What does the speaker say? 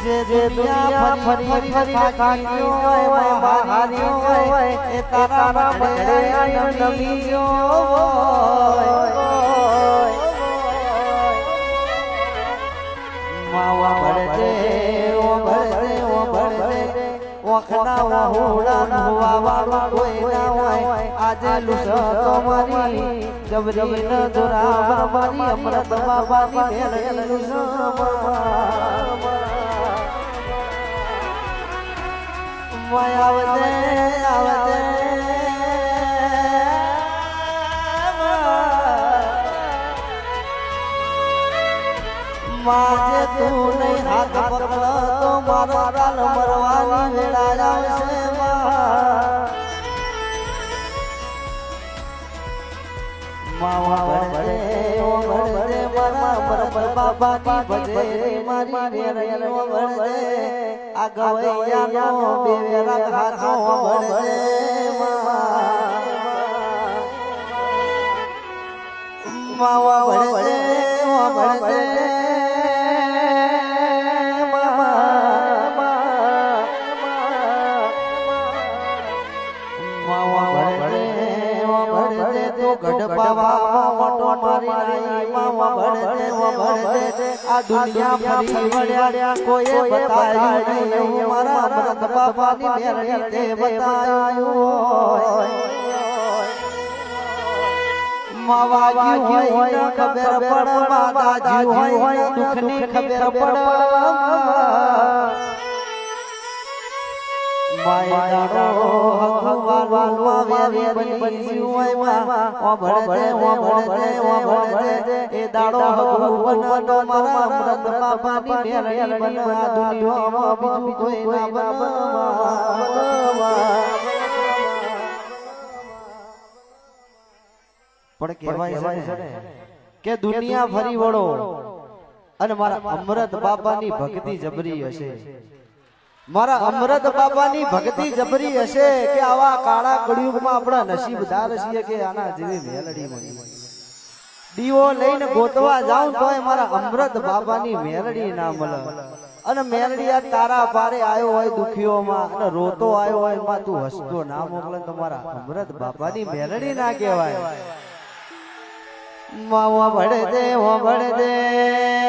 જે દુનિયા ફરી કાઢ્યો હોય બહાર્યો હોય એ તારા ભડે નમીયો માવા ભડે ઓ ભડે ઓખના હોડા હોવા કોઈ ના હોય આજે લુસો તો મારી જબરી ન દુરા મારી અમૃત બાબાની મેલ લુસો આવજે આવજે માજે તું નહીં હાથ પકડ તો મારો રાલ મરવાની વેળા આવશે માવા ભડે ઓ ભડે મારા બરબર બાબાની ભજે મારી વેરણી ઓ ભડે આ ગવૈયાનો બેવેરા હાથો ભડે માવા ભડે ઓ ભડે ગઢબાવા મોટો મારી માવા ભડે આ દુનિયા ફરી વળ્યા કોઈ બતાયું નહીં મારા અમૃત બાબાની મેરડી તે બતાયું માવા હોય ખબર પડ માતાજી હોય દુખની ખબર પડ માયડારો હગવાલવા વેરી બની હોય ઓ ભડે એ દાડો હગવન તો મારા અમૃત બાબાની મેરડી બના દુનિયામાં બીજું કોઈ ના બનવા પણ કહેવાય છે કે દુનિયા ફરી વળો અને મારા અમૃત બાબાની ભક્તિ જબરી હશે મારા અમૃત બાબાની ભક્તિ જબરી હશે કે આવા કાળા કળિયુગમાં આપણા નસીબદાર છીએ કે આના જેવી મેલડી મળી દીવો લઈને ગોતવા જાઉં તોય મારા અમૃત બાબાની મેલડી ના મળે અને મેલડી આ તારા પારે આવ્યો હોય દુખીઓમાં અને રોતો આવ્યો હોય માં તું હસતો ના મોકલે તો મારા અમૃત બાબાની મેલડી ના કહેવાય માવા ભડે દે